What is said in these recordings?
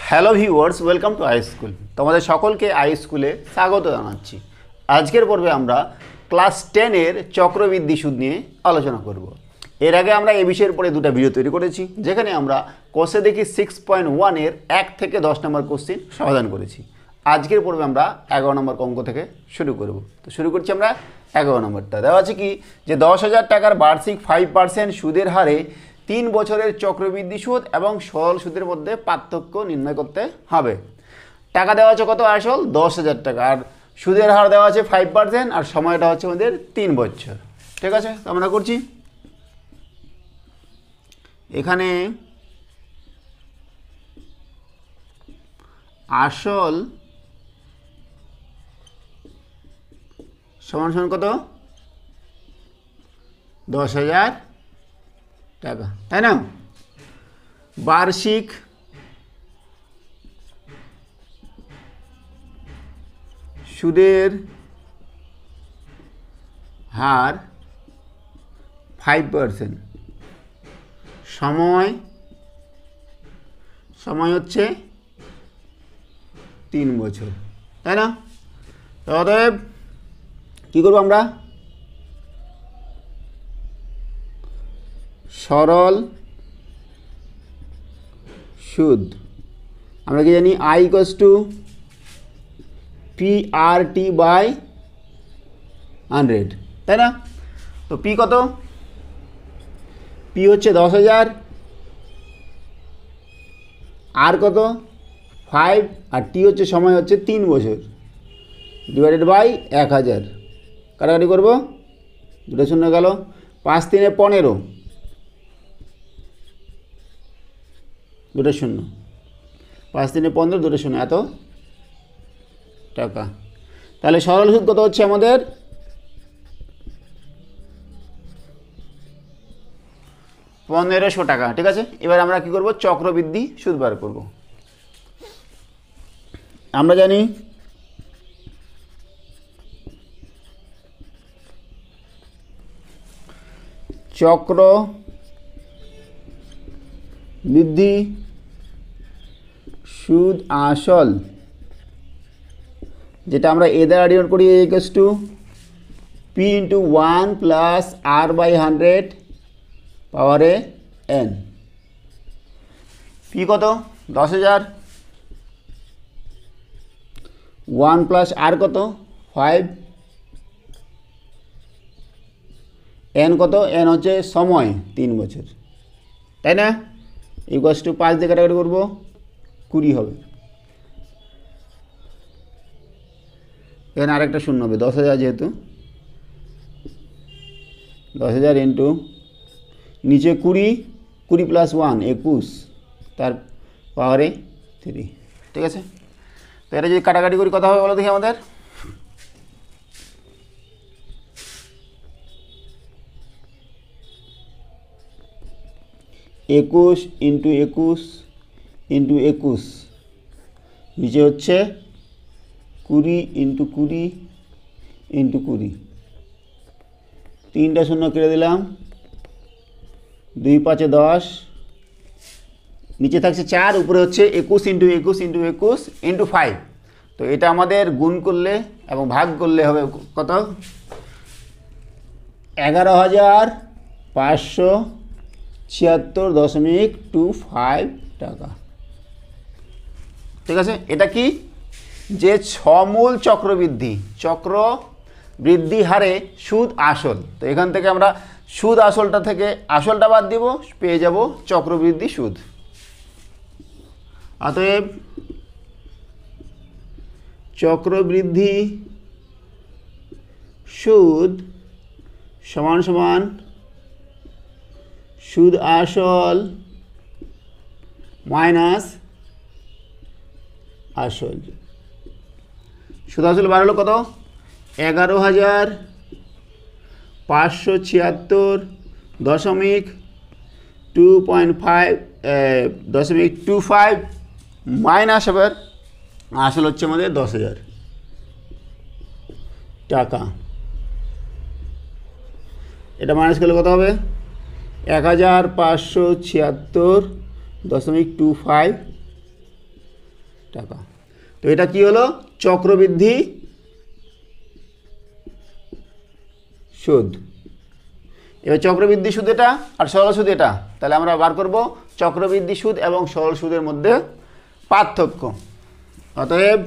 Hello viewers, welcome to I school. তোমাদের সকলকে I স্কুলে স্বাগত জানাচ্ছি। আজকের পর্বে আমরা ক্লাস 10-এর চক্রবৃদ্ধি সুদ নিয়ে আলোচনা করব। এর আগে আমরা এই বিষয়ের পরে দুটো ভিডিও তৈরি করেছি, যেখানে আমরা কোষে দেখি 6.1-এর 1 থেকে 10 নম্বর কোশ্চিন সমাধান করেছি। আজকের পর্বে আমরা 11 নম্বর অঙ্ক থেকে শুরু করব। তো শুরু করছি আমরা 11 নম্বরটা। দেওয়া আছে কি যে 10,000 টাকার বার্ষিক 5% সুদের হারে 3 বছরের চক্রবৃদ্ধি সুদ এবং সরল সুদের মধ্যে পার্থক্য নির্ণয় করতে হবে। টাকা দেওয়া আছে কত? আসল 10,000 টাকা, আর সুদের হার দেওয়া আছে 5%, আর সময়টা হচ্ছে আমাদের 3 বছর। ঠিক আছে, তো আমরা করছি। এখানে আসল সমান সমান কত? 10,000 টাকা, তাই না? বার্ষিক সুদের হার 5%, সময় হচ্ছে 3 বছর, তাই না? অতএব কী করবো আমরা? সরল সুদ আমরা কি জানি? I = PRT/100, তাই না? তো P কত? P হচ্ছে 10,000, আর কত? 5, আর T হচ্ছে সময় হচ্ছে 3 বছর, /1000। কাটাকাটি করবো, 2 শূন্য গেল, 5 × 3 = 15, 2 শূন্য, 5 × 3 = 15, 2 শূন্য, এত টাকা। তাহলে সরল সুদ কত হচ্ছে আমাদের? 1,500 টাকা। ঠিক আছে, এবার আমরা কি করব? চক্রবৃদ্ধি সুদ বার করব। আমরা জানি চক্রবৃদ্ধি সুদ আসল, যেটা আমরা এ দ্বারা ডিনোট করি, A = P × 1 + R/100 পাওয়ারে n। P কত? 10,000, 1 + R কত? 5, n কত? n হচ্ছে সময় 3 বছর, তাই না? = 5 দিয়ে কাটাকাটি করবো, 20 হবে। এখানে আরেকটা শূন্য হবে, 10,000 যেহেতু, 10,000 × নিচে 20, 20 + 1 21, তার পাওয়ারে 3। ঠিক আছে, তো এটা যদি কাটাকাটি করি কত হবে বলো দেখি আমাদের? (21 × 21 × 21) নিচে হচ্ছে 20 × 20 × 20, 3টা শূন্য কেটে দিলাম, 2 × 5 = 10, নিচে থাকছে 4, উপরে হচ্ছে 21 × 21 × 21 × 5। তো এটা আমাদের গুণ করলে এবং ভাগ করলে হবে কত? 11,576.25 টাকা। ঠিক আছে, এটা কি? যে সমূল চক্রবৃদ্ধি হারে সুদ আসল। তো এখান থেকে আমরা সুদ আসলটা থেকে আসলটা বাদ দিব, পেয়ে যাব চক্রবৃদ্ধি সুদ। অতএব চক্রবৃদ্ধি সুদ সমান সমান সুদ আসল মাইনাস আসল। সুদ আসল বার হলো কত? 11,576.25 মাইনাস এবার আসল হচ্ছে আমাদের 10,000 টাকা। এটা মাইনাস করলে কত হবে? 1576.25 টাকা। তো এটা কি হলো? চক্রবৃদ্ধি সুদ। এবার চক্রবৃদ্ধি সুদ এটা আর সরল সুদ এটা, তাহলে আমরা বার করব চক্রবৃদ্ধি সুদ এবং সরল সুদের মধ্যে পার্থক্য। অতএব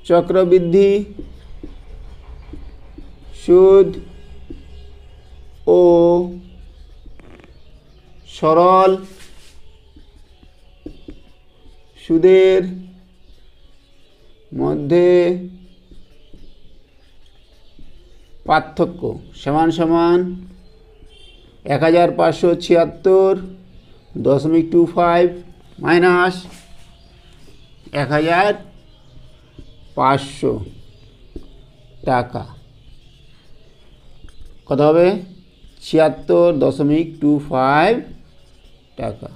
চক্রবৃদ্ধি সুদ ও সরল সুদের মধ্যে পার্থক্য সমান সমান 1576.25 মাইনাস 1500 টাকা। কত হবে? 76.25 টাকা।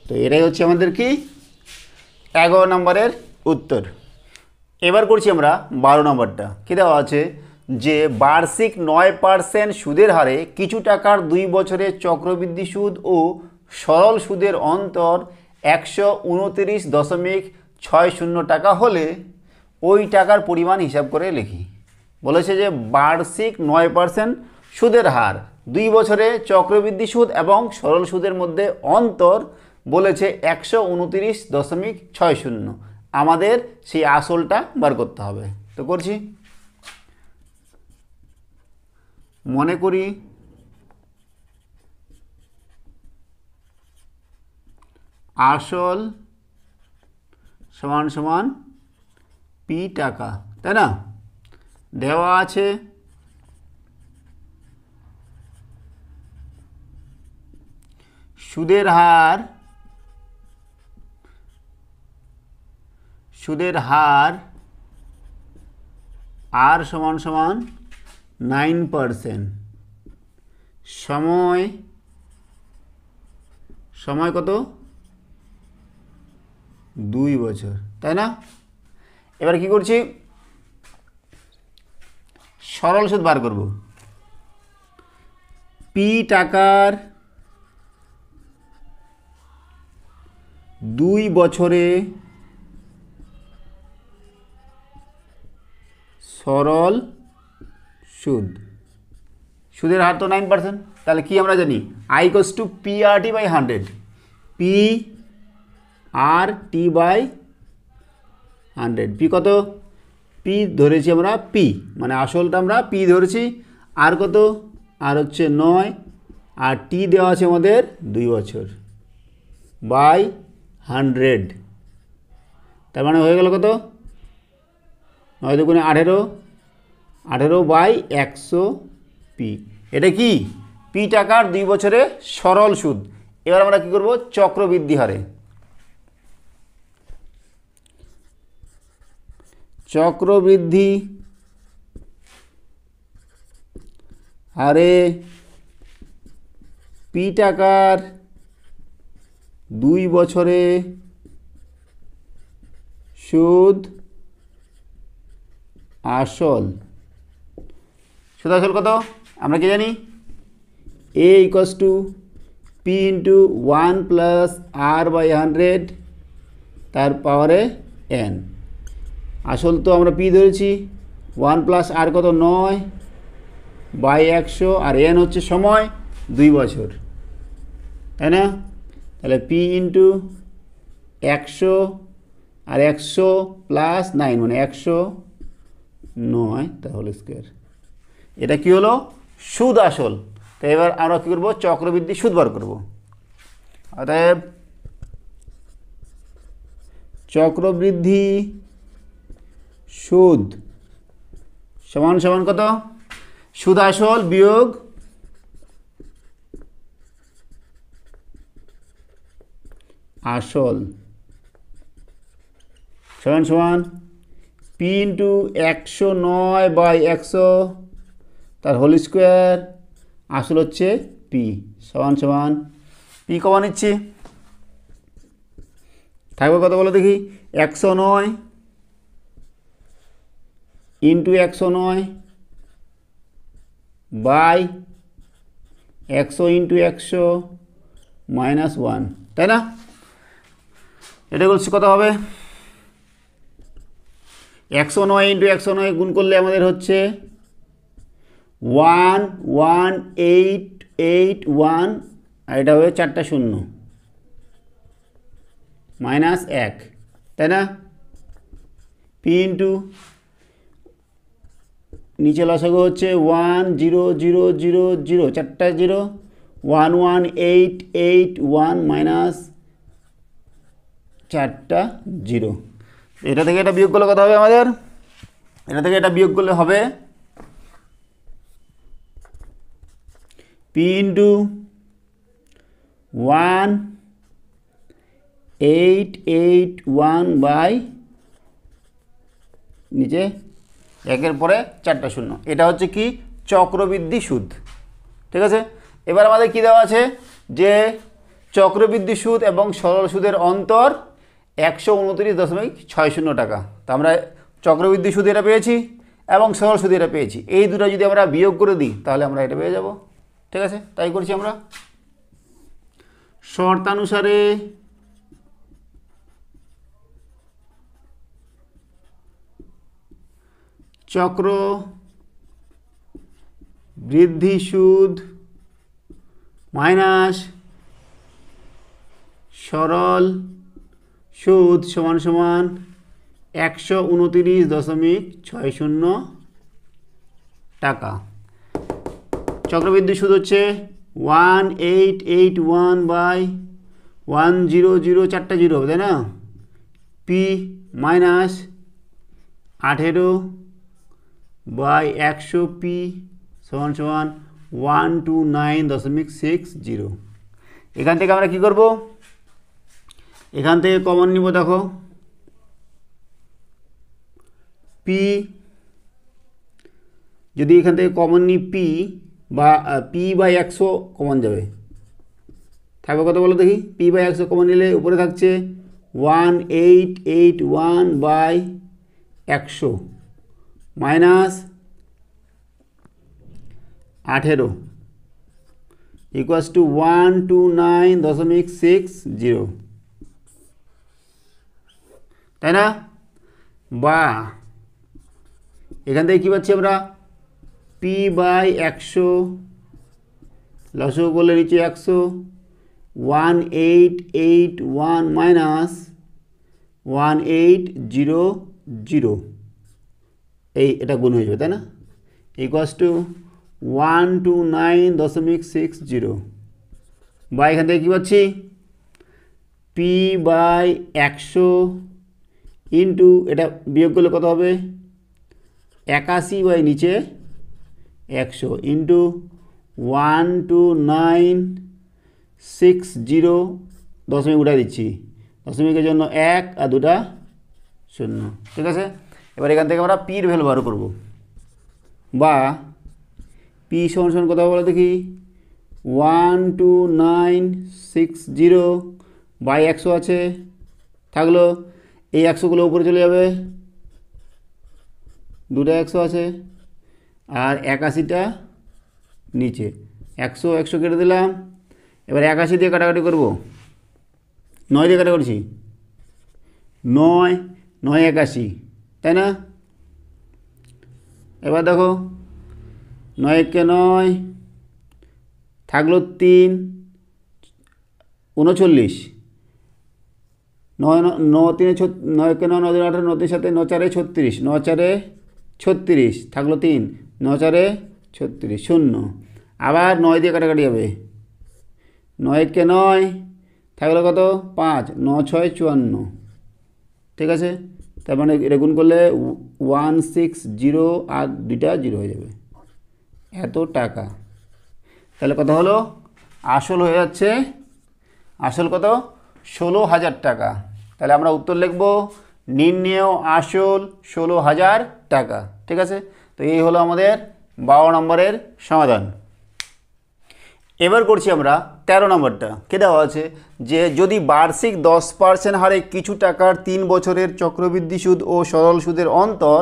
তো এটাই হচ্ছে আমাদের কি 11 নম্বরের উত্তর। এবার করছি আমরা 12 নম্বরটা। কী দেওয়া আছে? যে বার্ষিক 9% সুদের হারে কিছু টাকার 2 বছরের চক্রবৃদ্ধি সুদ ও সরল সুদের অন্তর 129.60 টাকা হলে ওই টাকার পরিমাণ হিসাব করে লিখি। বলেছে যে বার্ষিক 9% সুদের হার, 2 বছরে চক্রবৃদ্ধি সুদ এবং সরল সুদের মধ্যে অন্তর বলেছে 129.60। আমাদের সেই আসলটা বার করতে হবে। তো করছি। মনে করি আসল সমান সমান পি টাকা, তাই না? দেওয়া আছে সুদের হার আর সমান সমান 9%। সময় কত? 2 বছর, তাই না? এবার কি করছি? সরল সুদ বার করব। পি টাকার 2 বছরে সরল সুদ, সুদের হার তো 9%। তাহলে কি আমরা জানি? I = PRT/100, PRT/100। পি কত? পি ধরেছি আমরা, পি মানে আসলটা আমরা পি ধরেছি। আর কত? আর হচ্ছে 9, আর টি দেওয়া আছে আমাদের 2 বছর বাই 100। তার মানে হয়ে গেল কত? 9 দুগুণে 18, 18/100 পি। এটা কি? পি টাকার 2 বছরে সরল সুদ। এবার আমরা কি করব? চক্রবৃদ্ধি হারে। চক্রবৃদ্ধি হারে পি টাকার 2 বছরে সুদ আসল। সুদ আসল কত? আমরা কি জানি? A = P × 1 + R/100 তার পাওয়ারে n। আসল তো আমরা পি ধরেছি, 1 + R কত? 9/100, আর n হচ্ছে সময় 2 বছর, তাই না? তাহলে পি × 100 আর 100 + 9 মানে 109 তাহলে স্কোয়ার। এটা কি হলো? সুদ আসল। তো এবার আমরা কী করবো? চক্রবৃদ্ধি সুদ বার করব। অতএব চক্রবৃদ্ধি সুদ সমান সমান কত? সুদ আসল বিয়োগ আসল সমান সমান পি × 109/100 তার হোল স্কোয়ার। আসল হচ্ছে পি সমান সমান পি কমা নিচ্ছি, থাকবে কত বলো দেখি? 109 × 109 বাই 100 × 100 - 1, তাই না? এটা বলছি কত হবে 109 ইন্টু 109 গুণ করলে আমাদের হচ্ছে 11881 আর এটা হবে 4টা শূন্য মাইনাস 1 তাই না পি ইন্টু নিচে লসাগু হচ্ছে 10000 4টা 0 11881 মাইনাস 4টা 0 এটা থেকে এটা বিয়োগ করলে কত হবে আমাদের এটা থেকে এটা বিয়োগ করলে হবে পি ইন্টু 1881 বাই নিচে 1-এর পরে 4টা শূন্য এটা হচ্ছে কি চক্রবৃদ্ধি সুদ ঠিক আছে এবার আমাদের কি দেওয়া আছে যে চক্রবৃদ্ধি সুদ এবং সরল সুদের অন্তর 129.60 টাকা তো আমরা চক্রবৃদ্ধি সুদ এটা পেয়েছি এবং সরল সুদ এটা পেয়েছি এই দুটো যদি আমরা বিয়োগ করে দিই তাহলে আমরা এটা পেয়ে যাব ঠিক আছে তাই করছি আমরা শর্তানুসারে চক্র বৃদ্ধি সুদ মাইনাস সরল সুদ সমান সমান 129.60 টাকা চক্রবৃদ্ধি সুদ হচ্ছে 1881 বাই 100 4টা 0 হবে তাই না পি মাইনাস 18 বাই 100 পি সমান সমান 129.60 এখান থেকে আমরা কি করব এখান থেকে কমন নিব দেখো পি যদি এখান থেকে কমন নিই পি বা পি বাই 100 কমন যাবে থাকবে কত বলো দেখি পি বাই 100 কমন নিলে উপরে থাকছে 1881 বাই 100 মাইনাস 18 ইকুয়ালস টু 129.60 তাই না বা এখান থেকে কী পাচ্ছি আমরা পি বাই 100 লসও করলে নিচে 100 1881 মাইনাস 1800 এই এটা গুণ হয়ে যাবে তাই না ইকুয়ালস টু 129.60 বা এখান থেকে কী পাচ্ছি পি বাই 100 ইন্টু এটা বিয়োগ করলে কত হবে 81 বাই নিচে 100 ইন্টু 12960 দশমিক উঠা দিচ্ছি দশমিকের জন্য 1 আর 2টা 0 ঠিক আছে এবার এখান থেকে আমরা পির ভ্যালু বার করব বা পি সমান কত বলো দেখি 12960 বাই 100 আছে থাকলো এই 100গুলো উপরে চলে যাবে 2টা 100 আছে আর 81টা নিচে 100 কেটে দিলাম এবার 81 দিয়ে কাটাকাটি করব 9 দিয়ে কাটা করছি 9 81 তাই না এবার দেখো 9 কে 9 থাকলো 3 39 9 3 9 কে 9 9 18 9 সাথে 9 4 36 9 4 36 থাকলো 3 9 4 36 0 আবার 9 দিয়ে কাটাকাটি হবে 9 কে 9 থাকলো কত 5 9 6 54 ঠিক আছে তার মানে এটা গুণ করলে 160 আর 2টা 0 হয়ে যাবে এত টাকা তাহলে কত হলো আসল হয়ে যাচ্ছে আসল কত 16,000 টাকা তাহলে আমরা উত্তর লিখব নির্ণেয় আসল 16,000 টাকা ঠিক আছে তো এই হলো আমাদের 12 নম্বরের সমাধান এবার করছি আমরা 13 নম্বরটা কে দেওয়া আছে যে যদি বার্ষিক 10% হারে কিছু টাকার 3 বছরের চক্রবৃদ্ধি সুদ ও সরল সুদের অন্তর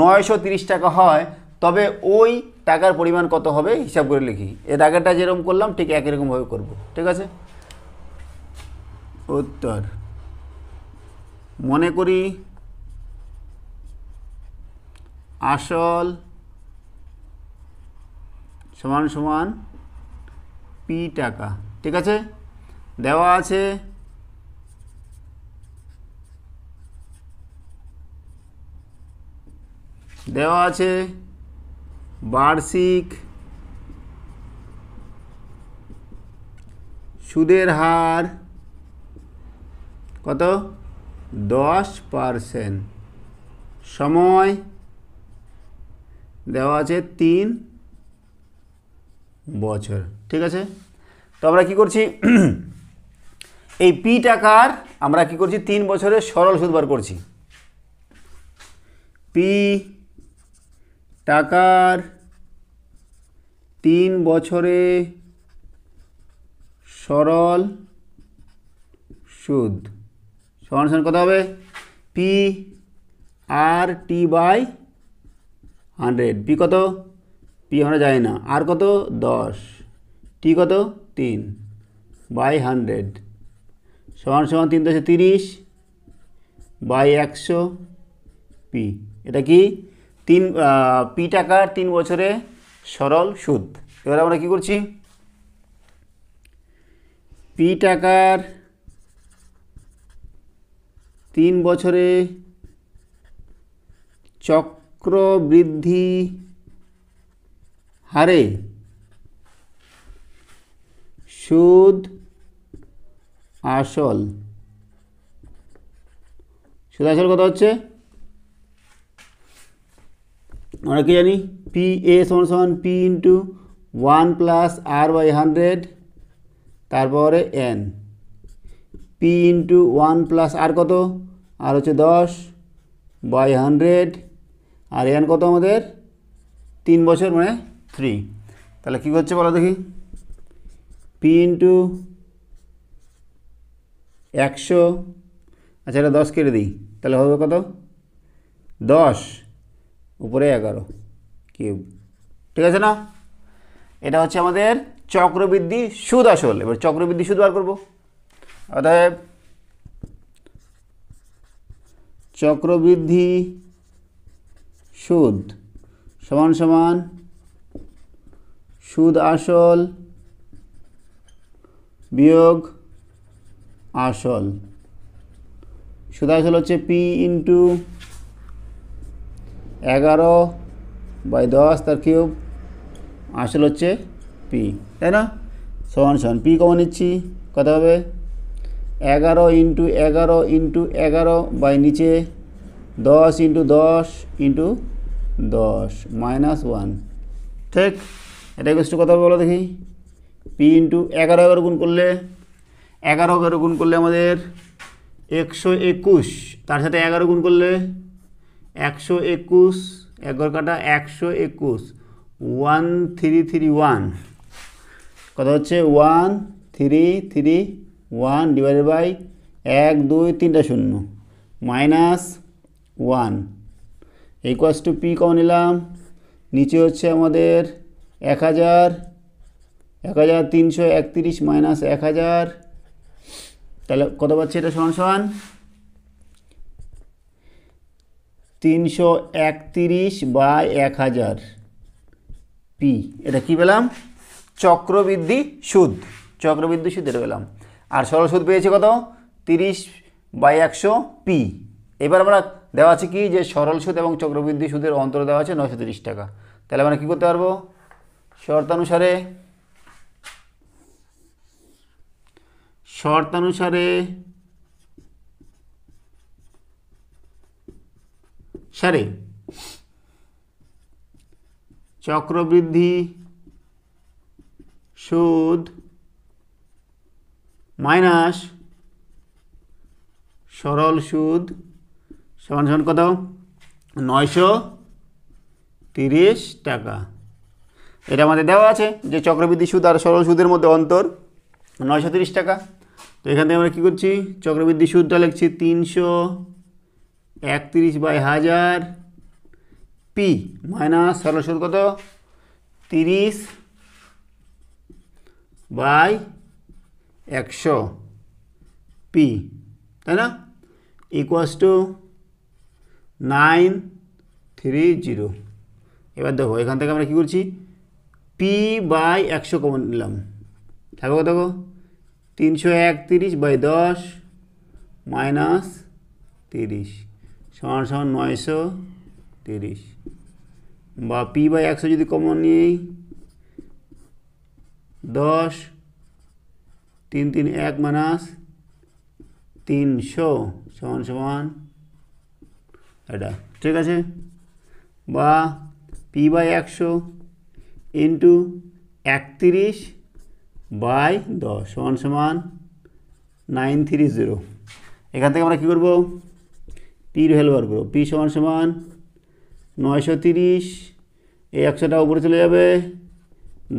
930 টাকা হয় তবে ওই টাকার পরিমাণ কত হবে হিসাব করে লিখি এর আগেরটা যেরকম করলাম ঠিক একই রকমভাবে করব ঠিক আছে উত্তর মনে করি আসল সমান সমান পি টাকা, ঠিক আছে। দেওয়া আছে বার্ষিক সুদের হার কত 10%, সময় দেওয়া আছে 3 বছর, ঠিক আছে। তো আমরা কি করছি এই পি টাকার আমরা কি করছি 3 বছরের সরল সুদ বার করছি। পি টাকার 3 বছরে সরল সুদ সমান সমান কত হবে P R T by 100। P কত, পি আমরা জানি না, আর কত 10, টি কত 3 বাই 100 সমান সমান 3 × 30 বাই 100 পি। এটা কি পি টাকার 3 বছরে সরল সুদ। এবার আমরা কি করছি পি টাকার 3 বছরে চক্রবৃদ্ধি হারে সুদ আসল কত হচ্ছে আমরা কি জানি পি এ সমান সমান P into 1 plus R by 100 তারপরে N, P into 1 plus R কত আর হচ্ছে 10 বাই 100 আর এন কত আমাদের 3 বছর মানে 3। তাহলে কী হচ্ছে বলো দেখি পি ইন্টু 100, আচ্ছা এটা 10 কেটে দিই তাহলে হবে কত 10 উপরে 11 কিউব, ঠিক আছে না। এটা হচ্ছে আমাদের চক্রবৃদ্ধি সুদ আসল। এবার চক্রবৃদ্ধি সুদ বার করবো। অতএব চক্রবৃদ্ধি সুদ সমান সমান সুদ আসল বিয়োগ আসল। সুদ আসল হচ্ছে পি ইন্টু 11 বাই 10 তার কিউব, আসল হচ্ছে পি, তাই না। সমান সমান পি কমন নিচ্ছি কত হবে 11 ইন্টু 11 ইন্টু 11 বাই নিচে 10 ইন্টু 10 ইন্টু 10 মাইনাস 1, ঠিক। এটা ইকুয়াল টু কত হবে বলো দেখি পি ইন্টু 11 গুণ করলে 11 গুণ করলে আমাদের 121, তার সাথে 11 গুণ করলে 121, 11 কাটা 121 1331 কত হচ্ছে 1331 ডিভাইডেড বাই 1 2 3টা শূন্য মাইনাস 1 ইকুয়ালস টু পি কম নিলাম, নিচে হচ্ছে আমাদের 1331 মাইনাস 1000, তাহলে কত পাচ্ছি এটা সমান সমান 331 বাই 1000 পি। এটা কি পেলাম চক্রবৃদ্ধি সুদ, চক্রবৃদ্ধি সুদ এটা পেলাম। আর সরল সুদ পেয়েছে কত 30/100 পি। এবার আমরা দেওয়া আছে কি যে সরল সুদ এবং চক্রবৃদ্ধি সুদের অন্তর দেওয়া আছে 930 টাকা। তাহলে আমরা কী করতে পারবো শর্তানুসারে চক্রবৃদ্ধি সুদ মাইনাস সরল সুদ সমান সমান কত 930 টাকা। এটা আমাদের দেওয়া আছে যে চক্রবৃদ্ধি সুদ আর সরল সুদের মধ্যে অন্তর 930 টাকা। তো এখান থেকে আমরা কী করছি চক্রবৃদ্ধি সুদটা লিখছি 331/1000 পি মাইনাস সরল সুদ কত 30/100 পি, তাই না। Equals to 930। এবার দেখো এখান থেকে আমরা কী করছি, পি বাই 100 কমন নিলাম, থাকো দেখো 331/10 মাইনাস 30 সমান সমান 930, বা পি বাই 100 যদি কমন নিই 10 3 3 1 মাইনাস 300 সমান সমান এটা, ঠিক আছে, বা পি বাই 100 ইন্টু 31/10 সমান সমান 930। এখান থেকে আমরা কী করবো, পির ভ্যালু বার করবো। পি সমান সমান 930, এই 100টা উপরে চলে যাবে,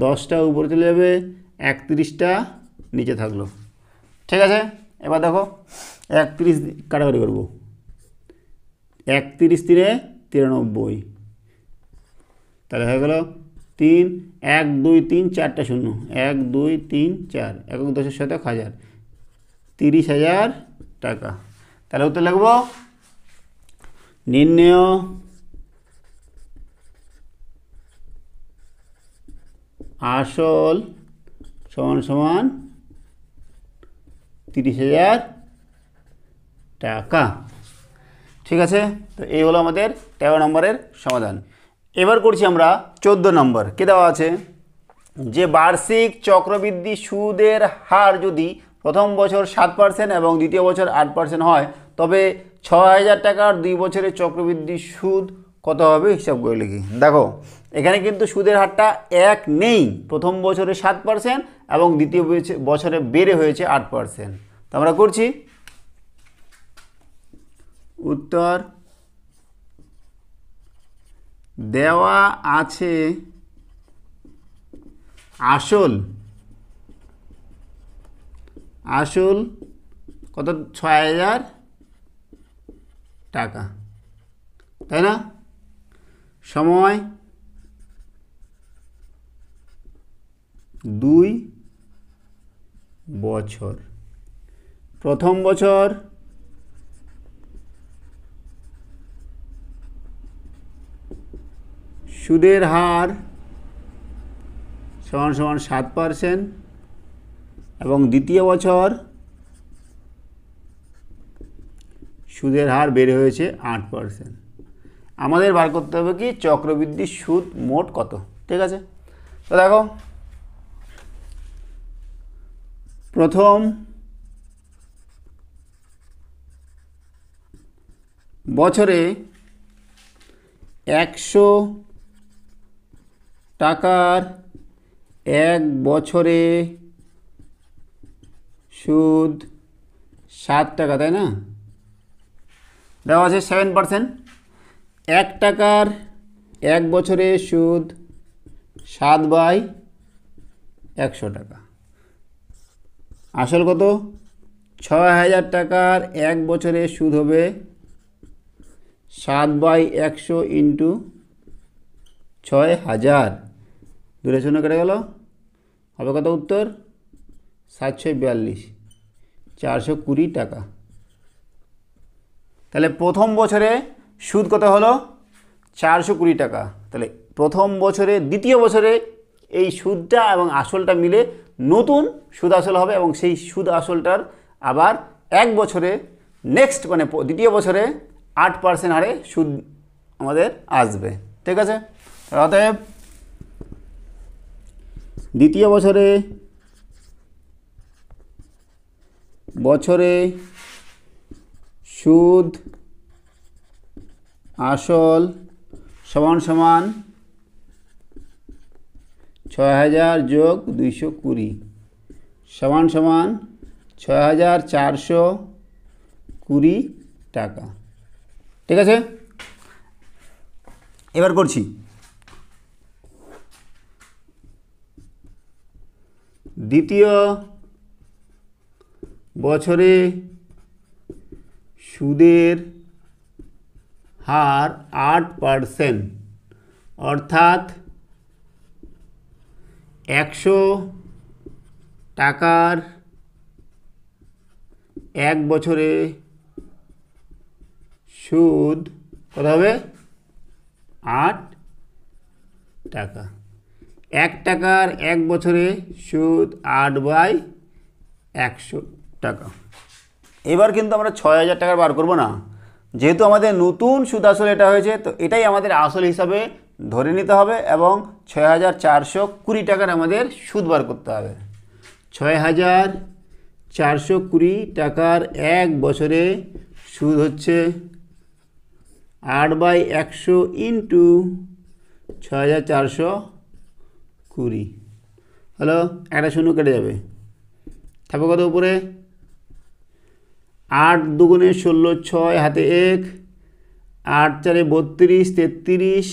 10টা উপরে চলে যাবে, 31টা নিচে থাকলো, ঠিক আছে। এবার দেখো 31 কাটাকাটি করবো, 31 × 93, তাহলে হয়ে গেল 3 1 2 3 4টা শূন্য, 1 2 3 4, 1 10 শতক 1000, 30,000 টাকা। তাহলে উত্তর লিখব, নির্ণেয় আসল সমান সমান 30,000 টাকা, ঠিক আছে। তো এই হলো আমাদের 13 নম্বরের সমাধান। এবার করছি আমরা 14 নম্বর। কে দেওয়া আছে যে বার্ষিক চক্রবৃদ্ধি সুদের হার যদি প্রথম বছর 7% এবং দ্বিতীয় বছর 8% হয়, তবে 6,000 টাকার 2 বছরের চক্রবৃদ্ধি সুদ কত হবে হিসাব করে লিখি। দেখো এখানে কিন্তু সুদের হারটা এক নেই, প্রথম বছরে 7% এবং দ্বিতীয় বছরে বেড়ে হয়েছে 8%। তো আমরা করছি উত্তর দেওয়া আছে আসল কত, 6,000 টাকা, তাই না। সময় 2 বছর, প্রথম বছর সুদের হার সমান সমান 7% এবং দ্বিতীয় বছর সুদের হার বেড়ে হয়েছে 8%। আমাদের বার করতে হবে কি চক্রবৃদ্ধি সুদ মোট কত, ঠিক আছে। তো দেখো প্রথম বছরে 100 টাকার 1 বছরে সুদ 7 টাকা, তাই না। দেওয়া আছে 7%, 1 টাকার 1 বছরে সুদ 7/100 টাকা। আসল কত, 6,000 টাকার 1 বছরে সুদ হবে 7/100 ইন্টু 6,000, 2 শূন্য কেটে গেল, হবে কত উত্তর 742, 420 টাকা। তাহলে প্রথম বছরে সুদ কত হলো 420 টাকা। তাহলে প্রথম বছরে দ্বিতীয় বছরে এই সুদটা এবং আসলটা মিলে নতুন সুদ আসল হবে এবং সেই সুদ আসলটার আবার 1 বছরে নেক্সট মানে দ্বিতীয় বছরে 8% হারে সুদ আমাদের আসবে, ঠিক আছে। অতএব দ্বিতীয় বছরে সুদ আসল সমান সমান 6,000 যোগ 220 সমান সমান 6,420 টাকা, ঠিক আছে। এবার করছি দ্বিতীয় বছরে সুদের হার 8%, অর্থাৎ 100 টাকার 1 বছরে সুদ কত হবে 8 টাকা। 1 টাকার 1 বছরে সুদ 8/100 টাকা। এবার কিন্তু আমরা 6000 টাকার বার করব না, যেহেতু আমাদের নতুন সুদ আসল এটা হয়েছে, তো এটাই আমাদের আসল হিসাবে ধরে নিতে হবে এবং 6420 টাকার আমাদের সুদ বার করতে হবে। 6420 টাকার 1 বছরে সুদ হচ্ছে 8/100 ইন্টু 6420 হলো, একটা শূন্য কেটে যাবে, থাকবে কত উপরে 8 দুগুণে 16, 6 হাতে 1, 8 4 32, 33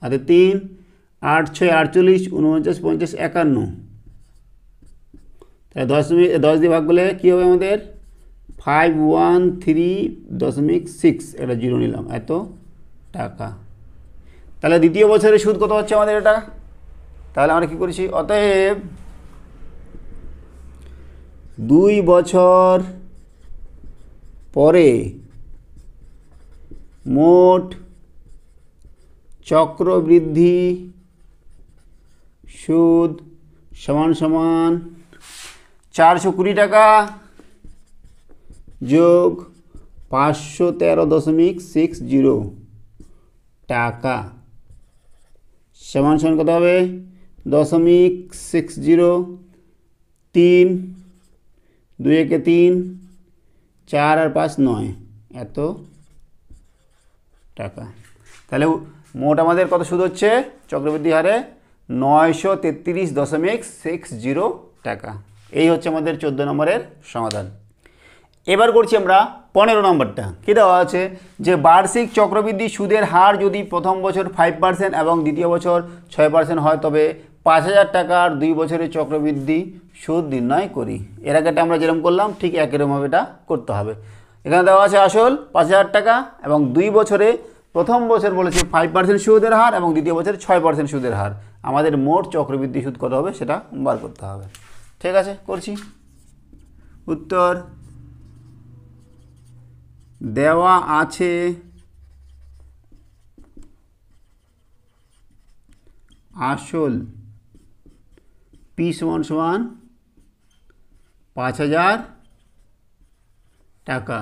হাতে 3, 8 6 48, 49 50 51, তাহলে 10 দিয়ে ভাগ করলে কী হবে আমাদের 513.6, এটা জিরো নিলাম, এত টাকা। তাহলে দ্বিতীয় বছরের সুদ কত হচ্ছে আমাদের এটা, তাহলে আমরা কী করেছি, অতএব 2 বছর পরে মোট চক্রবৃদ্ধি সুদ সমান সমান 420 টাকা যোগ 513.60 টাকা সমান সমান কত হবে 0.60, 3 2 একে 3, 4 আর 5 9, এত টাকা। তাহলে মোট আমাদের কত সুদ হচ্ছে চক্রবৃদ্ধি হারে 933.60 টাকা। এই হচ্ছে আমাদের 14 নম্বরের সমাধান। এবার করছি আমরা 15 নম্বরটা। কী দেওয়া আছে যে বার্ষিক চক্রবৃদ্ধি সুদের হার যদি প্রথম বছর 5% এবং দ্বিতীয় বছর 6% হয়, তবে 5000 টাকার 2 বছরের চক্রবৃদ্ধি সুদ নির্ণয় করি। এর আগে আমরা যেরকম করলাম ঠিক একইরকমভাবে এটা করতে হবে। এখানে দেওয়া আছে আসল 5000 টাকা এবং 2 বছরে, প্রথম বছর বলেছে 5% সুদের হার এবং দ্বিতীয় বছরে 6% সুদের হার। আমাদের মোট চক্রবৃদ্ধি সুদ কত হবে সেটা বার করতে হবে। ঠিক আছে, করছি। উত্তর দেওয়া আছে আসল পি সমান সমান 5000 টাকা,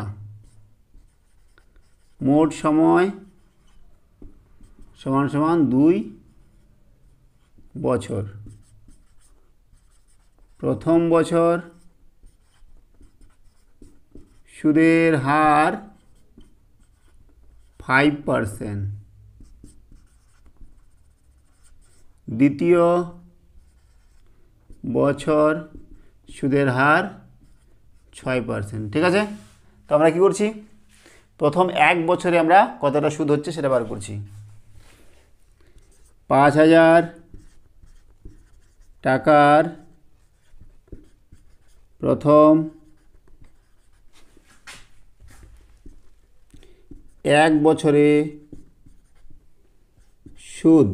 মোট সময় সমান সমান 2 বছর, প্রথম বছর সুদের হার 5%, দ্বিতীয় বছর সুদের হার 6%। ঠিক আছে, তো আমরা কি করছি, প্রথম 1 বছরে আমরা কতটা সুদ হচ্ছে সেটা বার করছি। 5000 টাকার প্রথম 1 বছরে সুদ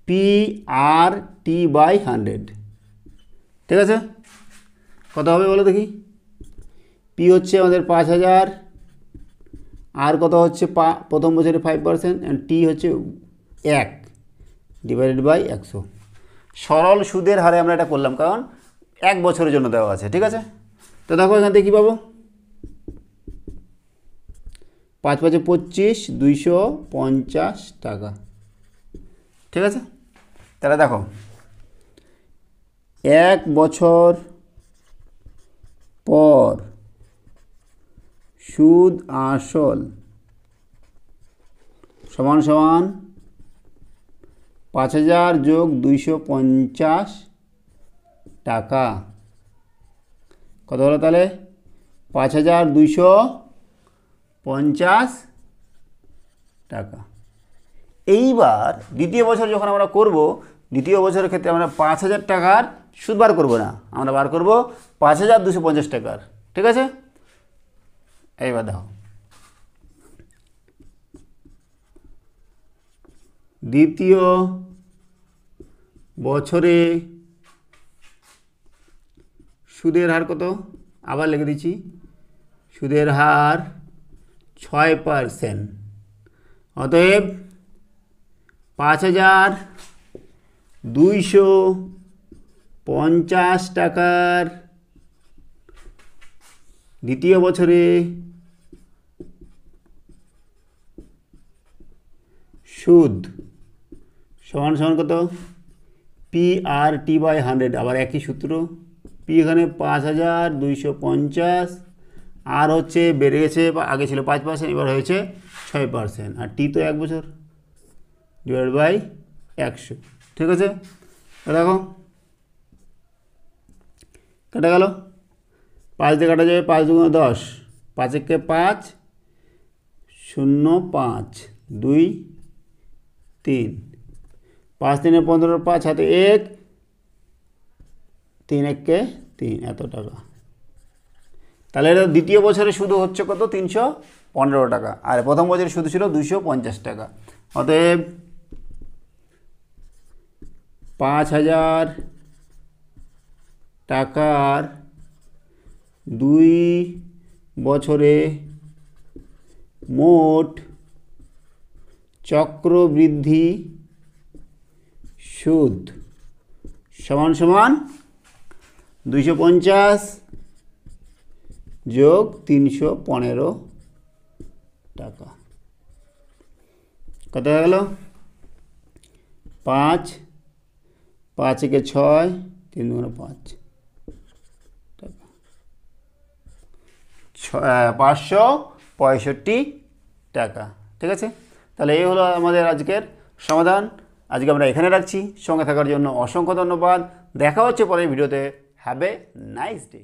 PRT/100। ঠিক আছে, কত হবে বলো দেখি। পি হচ্ছে আমাদের 5000, আর কত হচ্ছে প্রথম বছরে 5% অ্যান্ড টি হচ্ছে 1/100। সরল সুদের হারে আমরা এটা করলাম কারণ 1 বছরের জন্য দেওয়া আছে। ঠিক আছে, তো দেখো এখান থেকে কী পাবো, 5 5 25, 250 টাকা। ঠিক আছে, তাহলে দেখো 1 বছর পর সুদ আসল সমান সমান 5000 যোগ 250 টাকা, কত হলো তাহলে 5250 টাকা। এইবার দ্বিতীয় বছর যখন আমরা করব, দ্বিতীয় বছরের ক্ষেত্রে আমরা 5000 টাকার সুদ বার করব না, আমরা বার করব 5250 টাকার। ঠিক আছে, এইবার দেখো দ্বিতীয় বছরে সুদের হার কত, আবার লিখে দিচ্ছি, সুদের হার 6%। অতএব 5,250 টাকার দ্বিতীয় বছরে সুদ সমান সমান কত? PRT/100। আবার একই সূত্র, পি এখানে 5,250, আর হচ্ছে বেড়ে গেছে, আগে ছিল 5%, এবার হয়েছে 6%, আর টি তো 1 বছর /100। ঠিক আছে, দেখো কেটে গেল, 5 দিয়ে কাটা যাবে, 5 × 10, 5 × 5 0, 5 2 3, 5 × 3 = 15, 5 হাতে 1, 3 × 1 = 3, এত টাকা। তাহলে এটা দ্বিতীয় বছরে শুধু হচ্ছে কত? 315 টাকা, আর প্রথম বছরে শুধু ছিল 250 টাকা। অতএব 5,000 টাকার 2 বছরে মোট চক্রবৃদ্ধি সুদ সমান সমান 250 যোগ 315 টাকা। কত হয়ে গেল? 5, 5 × 6, 3 × 5 টাকা, 565 টাকা। ঠিক আছে, তাহলে এই হলো আমাদের আজকের সমাধান। আজকে আমরা এখানে রাখছি। সঙ্গে থাকার জন্য অসংখ্য ধন্যবাদ। দেখা হচ্ছে পরের ভিডিওতে। Have a nice day.